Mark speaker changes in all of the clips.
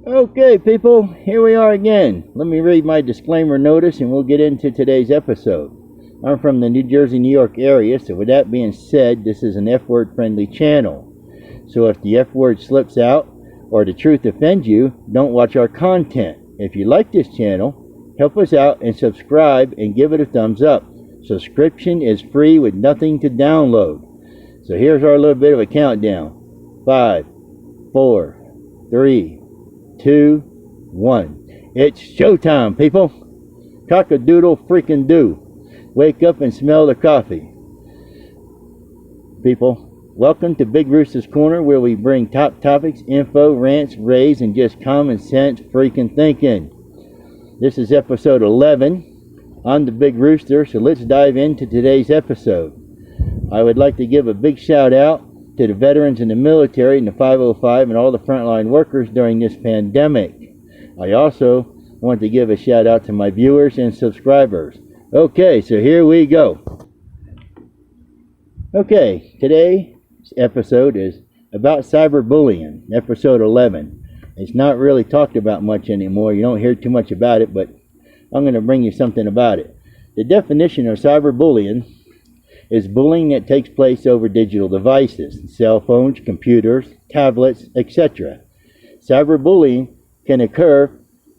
Speaker 1: Okay, people, here we are again. Let me read my disclaimer notice and we'll get into today's episode. I'm from the New Jersey, New York area, so with that being said, this is an F-word friendly channel. So if the F-word slips out or the truth offends you, don't watch our content. If you like this channel, help us out and subscribe and give it a thumbs up. Subscription is free with nothing to download. So here's our little bit of a countdown. 5, 4, 3, 2, 1. It's showtime, people. Cock-a-doodle freaking do. Wake up and smell the coffee. People, welcome to Big Rooster's Corner, where we bring top topics, info, rants, raves, and just common sense freaking thinking. This is episode 11. I'm the Big Rooster, so let's dive into today's episode. I would like to give a big shout out to the veterans in the military and the 505 and all the frontline workers during this pandemic. I also want to give a shout out to my viewers and subscribers. Okay, so here we go. Okay, today's episode is about cyberbullying, episode 11. It's not really talked about much anymore. You don't hear too much about it, but I'm going to bring you something about it. The definition of cyberbullying is bullying that takes place over digital devices, cell phones, computers, tablets, etc. Cyberbullying can occur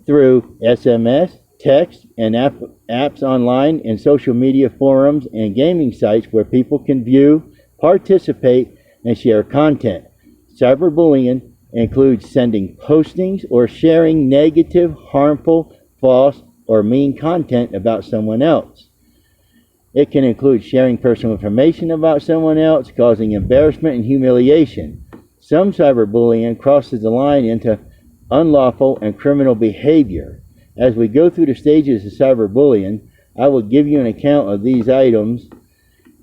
Speaker 1: through SMS, text, and apps online and social media forums and gaming sites where people can view, participate, and share content. Cyberbullying includes sending postings or sharing negative, harmful, false, or mean content about someone else. It can include sharing personal information about someone else, causing embarrassment and humiliation. Some cyberbullying crosses the line into unlawful and criminal behavior. As we go through the stages of cyberbullying, I will give you an account of these items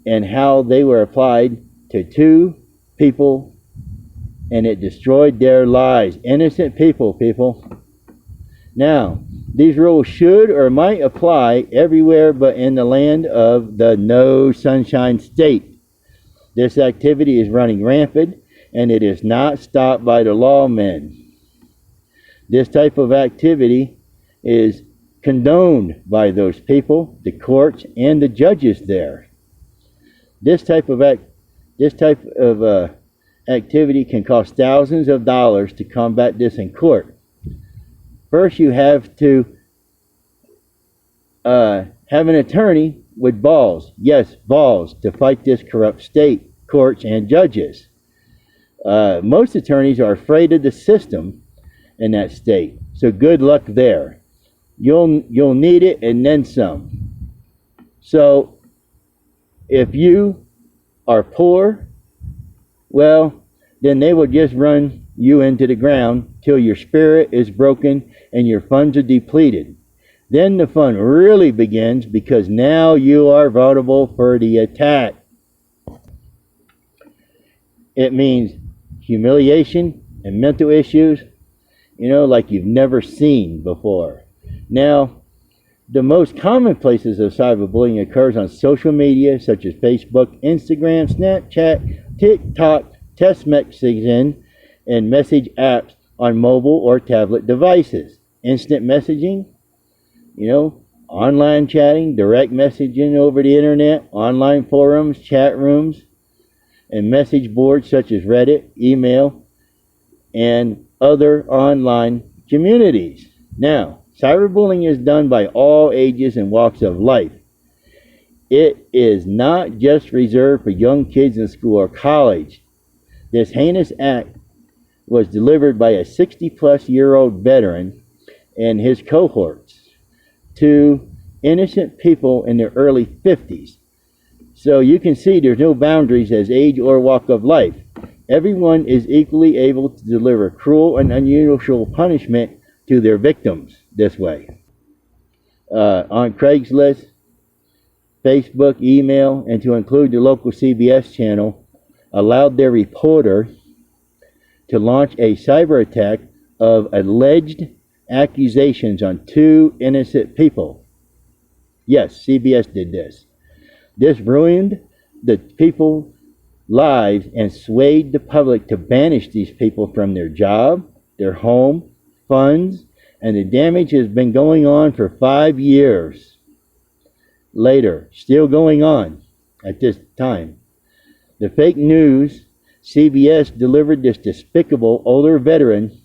Speaker 1: and how they were applied to two people, and it destroyed their lives. Innocent people. Now, these rules should or might apply everywhere but in the land of the no sunshine state. This activity is running rampant and it is not stopped by the lawmen. This type of activity is condoned by those people, the courts, and the judges there. This type of activity can cost thousands of dollars to combat this in court. First, you have to have an attorney with balls. Yes, balls, to fight this corrupt state, courts, and judges. Most attorneys are afraid of the system in that state. So good luck there. You'll need it and then some. So if you are poor, well, then they will just run you into the ground till your spirit is broken and your funds are depleted. Then the fun really begins, because now you are vulnerable for the attack. It means humiliation and mental issues, like you've never seen before. Now, the most common places of cyberbullying occurs on social media such as Facebook, Instagram, Snapchat, TikTok, text messaging, and message apps on mobile or tablet devices. Instant messaging, online chatting, direct messaging over the internet, online forums, chat rooms, and message boards such as Reddit, email, and other online communities. Now, cyberbullying is done by all ages and walks of life. It is not just reserved for young kids in school or college. This heinous act was delivered by a 60-plus-year-old veteran and his cohorts to innocent people in their early 50s. So you can see there's no boundaries as age or walk of life. Everyone is equally able to deliver cruel and unusual punishment to their victims this way. On Craigslist, Facebook, email, and to include the local CBS channel, allowed their reporter to launch a cyber attack of alleged accusations on two innocent people. Yes, CBS did this. This ruined the people's lives and swayed the public to banish these people from their job, their home, funds, and the damage has been going on for 5 years. Later, still going on at this time. The fake news CBS delivered this despicable older veteran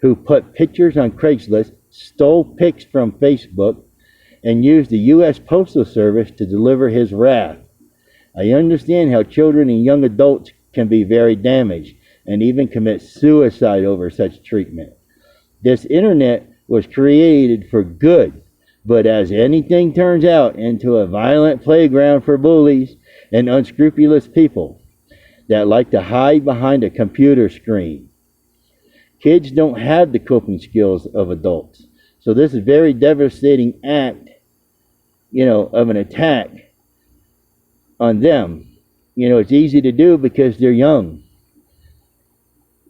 Speaker 1: who put pictures on Craigslist, stole pics from Facebook, and used the U.S. Postal Service to deliver his wrath. I understand how children and young adults can be very damaged and even commit suicide over such treatment. This internet was created for good, but as anything turns out, into a violent playground for bullies and unscrupulous people that like to hide behind a computer screen. Kids don't have the coping skills of adults. So this is a very devastating act, of an attack on them. It's easy to do because they're young.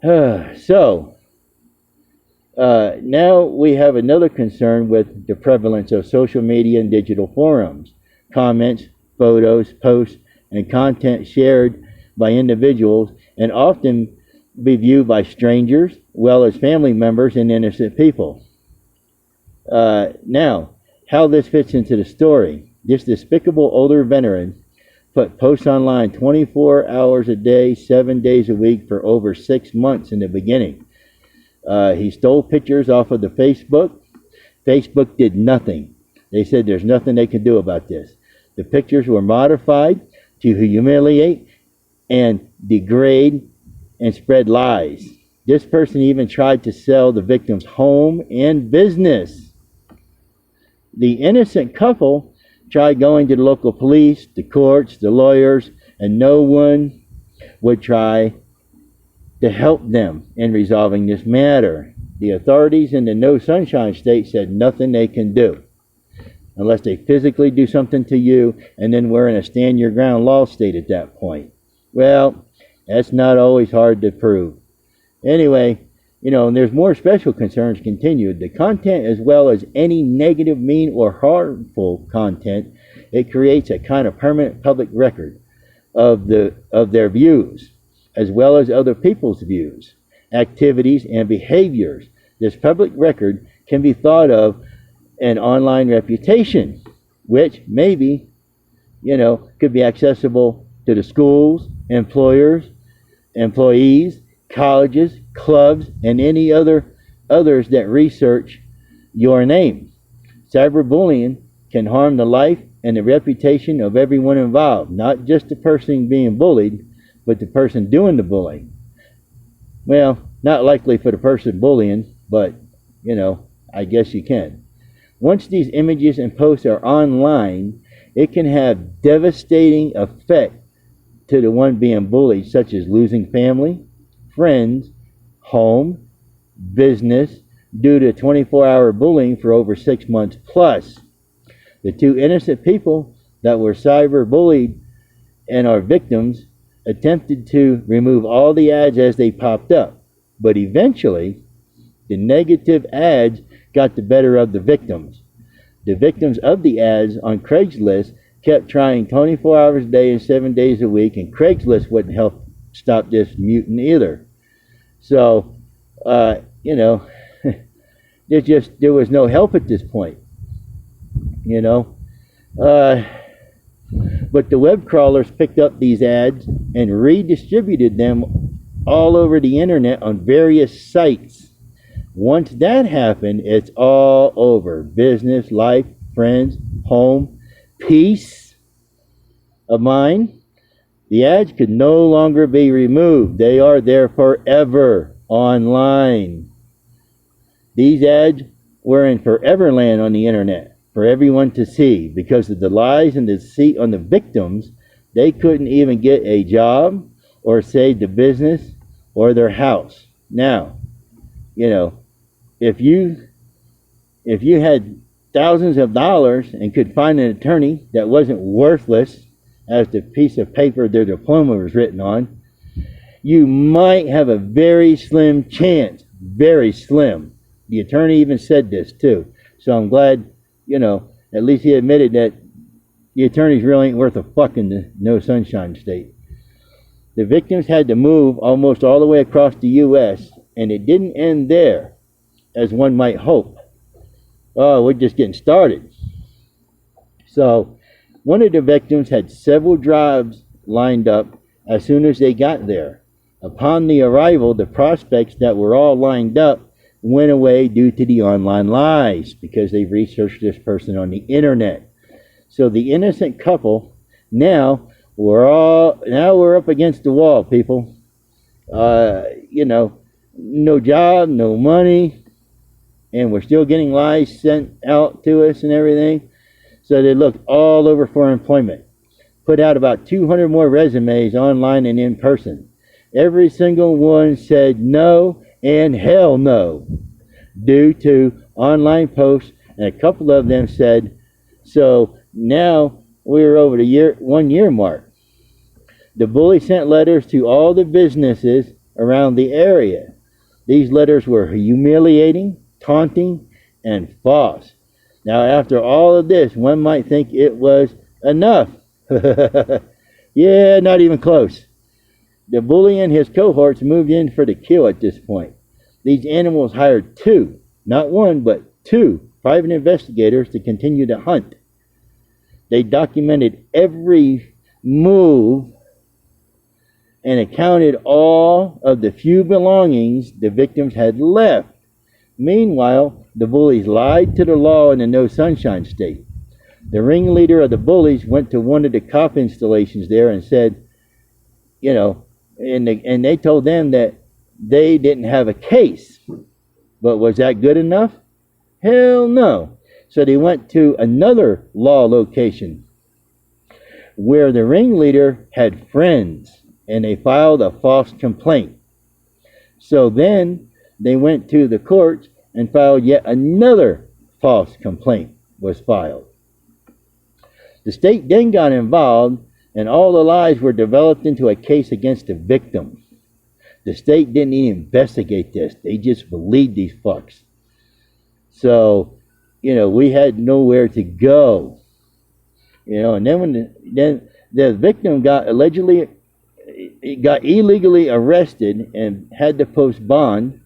Speaker 1: Now we have another concern with the prevalence of social media and digital forums. Comments, photos, posts, and content shared by individuals and often be viewed by strangers, well as family members and innocent people. Now, how this fits into the story. This despicable older veteran put posts online 24 hours a day, 7 days a week for over 6 months in the beginning. He stole pictures off of the Facebook. Facebook did nothing. They said there's nothing they can do about this. The pictures were modified to humiliate and degrade and spread lies. This person even tried to sell the victim's home and business. The innocent couple tried going to the local police, the courts, the lawyers, and no one would try to help them in resolving this matter. The authorities in the No Sunshine State said nothing they can do unless they physically do something to you, and then we're in a stand your ground law state at that point. Well, that's not always hard to prove. Anyway, and there's more special concerns continued. The content, as well as any negative, mean, or harmful content, it creates a kind of permanent public record of their views, as well as other people's views, activities, and behaviors. This public record can be thought of an online reputation, which maybe, could be accessible to the schools, employers, employees, colleges, clubs, and any others that research your name. Cyberbullying can harm the life and the reputation of everyone involved, not just the person being bullied, but the person doing the bullying. Well, not likely for the person bullying, but, I guess you can. Once these images and posts are online, it can have devastating effect to the one being bullied, such as losing family, friends, home, business, due to 24-hour bullying for over 6 months plus. The two innocent people that were cyber-bullied and are victims attempted to remove all the ads as they popped up, but eventually the negative ads got the better of the victims. The victims of the ads on Craigslist kept trying 24 hours a day and 7 days a week, and Craigslist wouldn't help stop this mutant either. So, there was no help at this point, But the web crawlers picked up these ads and redistributed them all over the internet on various sites. Once that happened, it's all over. Business, life, friends, home, peace of mind. The ads could no longer be removed. They are there forever online. These ads were in foreverland on the internet for everyone to see. Because of the lies and deceit on the victims, they couldn't even get a job or save the business or their house. Now, if you had thousands of dollars and could find an attorney that wasn't worthless as the piece of paper their diploma was written on, you might have a very slim chance. Very slim. The attorney even said this too. So I'm glad, at least he admitted that the attorneys really ain't worth a fuck in the No Sunshine State. The victims had to move almost all the way across the U.S., and it didn't end there. as one might hope. Oh, we're just getting started. So, one of the victims had several drives lined up as soon as they got there. Upon the arrival, the prospects that were all lined up went away due to the online lies because they researched this person on the internet. So the innocent couple, now we're up against the wall, people. No job, no money, and we're still getting lies sent out to us and everything. So they looked all over for employment. Put out about 200 more resumes online and in person. Every single one said no and hell no due to online posts, and a couple of them said, so now we're over the 1 year mark. The bully sent letters to all the businesses around the area. These letters were humiliating, taunting, and false. Now, after all of this, one might think it was enough. Yeah, not even close. The bully and his cohorts moved in for the kill at this point. These animals hired 2, not 1, but 2 private investigators to continue the hunt. They documented every move and accounted all of the few belongings the victims had left. Meanwhile, the bullies lied to the law in the No Sunshine State. The ringleader of the bullies went to one of the cop installations there and said, and they told them that they didn't have a case. But was that good enough? Hell no. So they went to another law location where the ringleader had friends, and they filed a false complaint. So then they went to the courts and filed yet another false complaint was filed. The state then got involved, and all the lies were developed into a case against the victim. The state didn't even investigate this. They just believed these fucks. So, we had nowhere to go. And then the victim got illegally arrested and had to post bond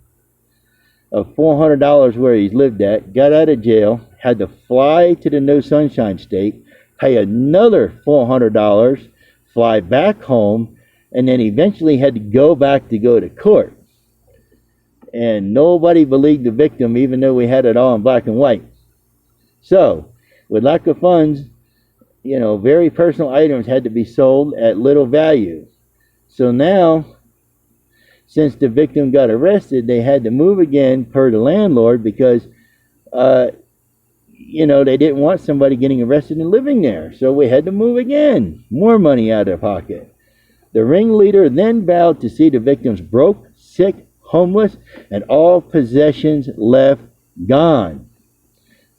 Speaker 1: of $400 where he lived at, got out of jail, had to fly to the No Sunshine State, pay another $400, fly back home, and then eventually had to go back to go to court. And nobody believed the victim, even though we had it all in black and white. So, with lack of funds, very personal items had to be sold at little value. So now, since the victim got arrested, they had to move again per the landlord because, they didn't want somebody getting arrested and living there. So we had to move again. More money out of their pocket. The ringleader then vowed to see the victims broke, sick, homeless, and all possessions left gone.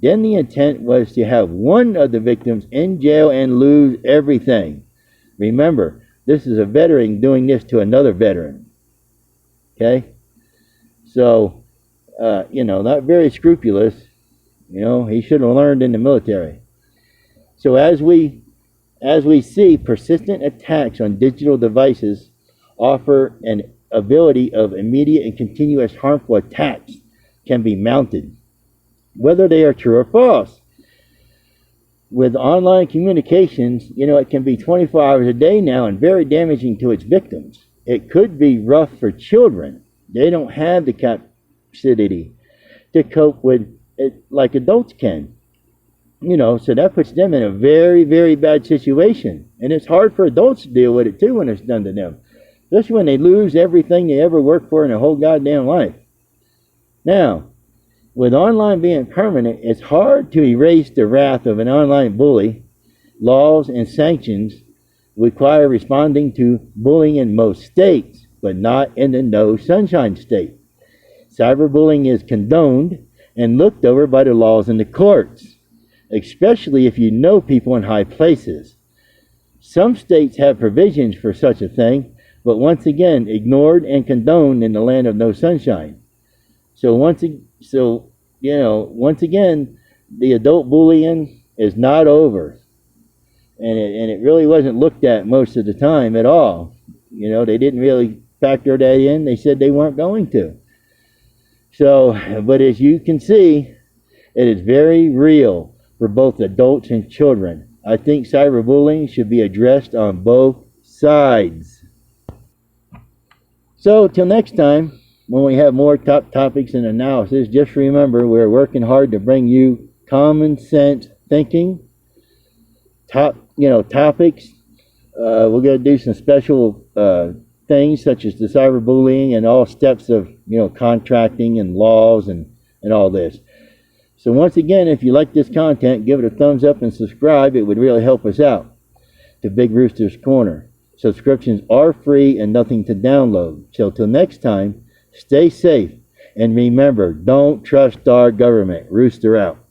Speaker 1: Then the intent was to have one of the victims in jail and lose everything. Remember, this is a veteran doing this to another veteran. Okay? So, not very scrupulous. He should have learned in the military. So as we see, persistent attacks on digital devices offer an ability of immediate and continuous harmful attacks can be mounted, whether they are true or false. With online communications, it can be 24 hours a day now and very damaging to its victims. It could be rough for children. They don't have the capacity to cope with it like adults can. So that puts them in a very, very bad situation. And it's hard for adults to deal with it too when it's done to them. Especially when they lose everything they ever worked for in their whole goddamn life. Now, with online being permanent, it's hard to erase the wrath of an online bully. Laws and sanctions require responding to bullying in most states, but not in the No Sunshine State. Cyberbullying is condoned and looked over by the laws and the courts, especially if you know people in high places. Some states have provisions for such a thing, but once again, ignored and condoned in the land of no sunshine. So once again, the adult bullying is not over. And it really wasn't looked at most of the time at all. They didn't really factor that in. They said they weren't going to. So, but as you can see, it is very real for both adults and children. I think cyberbullying should be addressed on both sides. So, till next time, when we have more top topics and analysis, just remember we're working hard to bring you common sense thinking, topics. We're going to do some special things such as the cyberbullying and all steps of contracting and laws and all this. So once again, if you like this content, give it a thumbs up and subscribe. It would really help us out. To Big Rooster's Corner. Subscriptions are free and nothing to download. So till next time, stay safe and remember, don't trust our government. Rooster out.